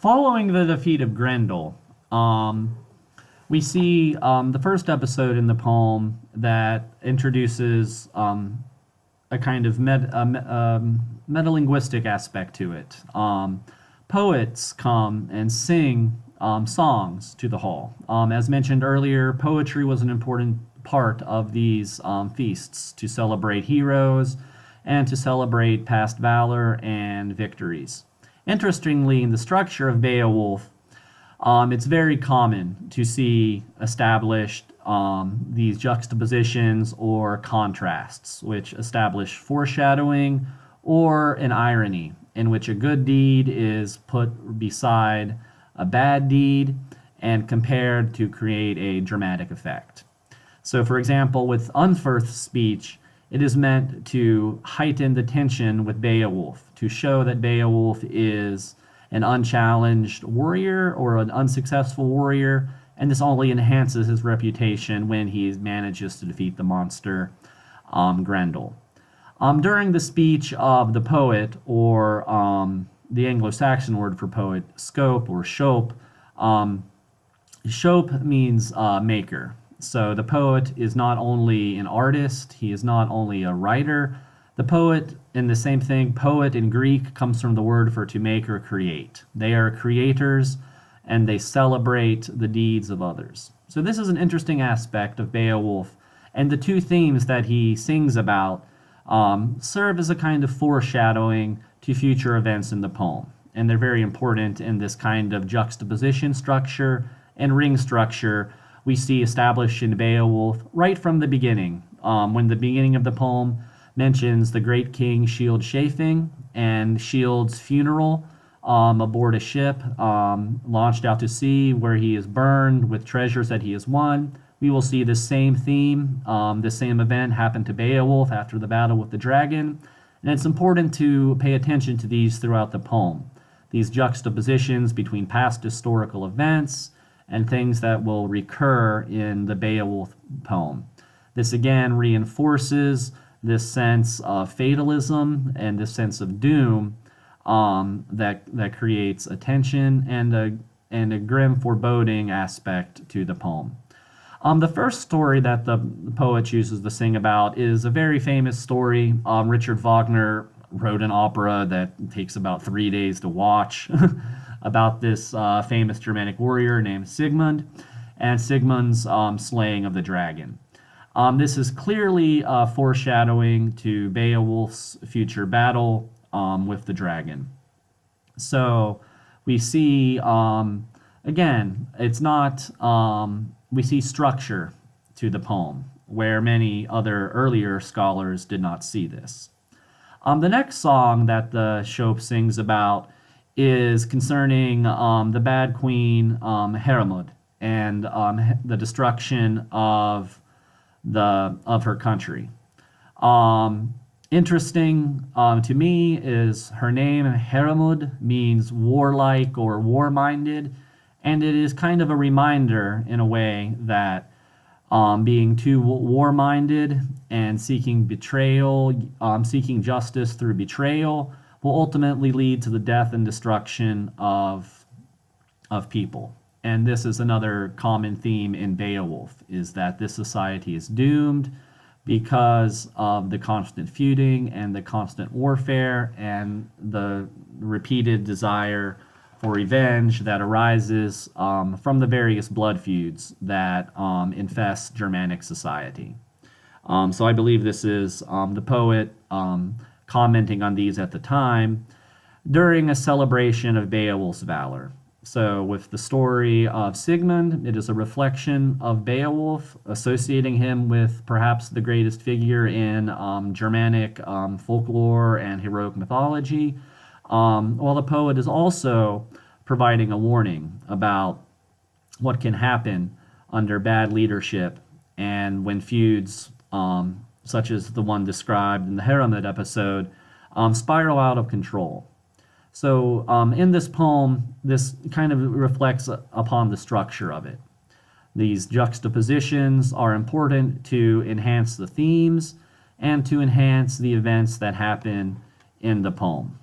Following the defeat of Grendel, we see the first episode in the poem that introduces a kind of metalinguistic aspect to it. Poets come and sing songs to the hall. As mentioned earlier, poetry was an important part of these feasts to celebrate heroes and to celebrate past valor and victories. Interestingly, in the structure of Beowulf, it's very common to see established these juxtapositions or contrasts, which establish foreshadowing or an irony, in which a good deed is put beside a bad deed and compared to create a dramatic effect. So, for example, with Unferth's speech, it is meant to heighten the tension with Beowulf, to show that Beowulf is an unchallenged warrior or an unsuccessful warrior, and this only enhances his reputation when he manages to defeat the monster Grendel. During the speech of the poet, or the Anglo-Saxon word for poet, scope or shope, shope means maker. So the poet is not only an artist, he is not only a writer. The poet, and the same thing, poet in Greek comes from the word for to make or create. They are creators and they celebrate the deeds of others. So this is an interesting aspect of Beowulf, and the two themes that he sings about serve as a kind of foreshadowing to future events in the poem. And they're very important in this kind of juxtaposition structure and ring structure we see established in Beowulf right from the beginning, when the beginning of the poem mentions the great king Shield chafing and Shield's funeral aboard a ship launched out to sea where he is burned with treasures that he has won. We will see the same theme, the same event happen to Beowulf after the battle with the dragon. And it's important to pay attention to these throughout the poem. These juxtapositions between past historical events and things that will recur in the Beowulf poem. This again reinforces this sense of fatalism and this sense of doom that creates a tension and a grim foreboding aspect to the poem. The first story that the poet chooses to sing about is a very famous story. Richard Wagner wrote an opera that takes about 3 days to watch about this famous Germanic warrior named Sigmund and Sigmund's slaying of the dragon. This is clearly foreshadowing to Beowulf's future battle with the dragon. So we see, again, it's not, we see structure to the poem, where many other earlier scholars did not see this. The next song that the Shope sings about is concerning the bad queen Hermod and the destruction of her country. Interesting to me is her name, Hermod, means warlike or war-minded, and it is kind of a reminder in a way that being too war-minded and seeking betrayal, seeking justice through betrayal, will ultimately lead to the death and destruction of people. And this is another common theme in Beowulf, is that this society is doomed because of the constant feuding and the constant warfare and the repeated desire for revenge that arises from the various blood feuds that infest Germanic society. So I believe this is the poet commenting on these at the time during a celebration of Beowulf's valor. So with the story of Sigmund, it is a reflection of Beowulf, associating him with perhaps the greatest figure in Germanic folklore and heroic mythology, while the poet is also providing a warning about what can happen under bad leadership and when feuds, such as the one described in the Hermod episode, spiral out of control. So in this poem, this kind of reflects upon the structure of it. These juxtapositions are important to enhance the themes and to enhance the events that happen in the poem.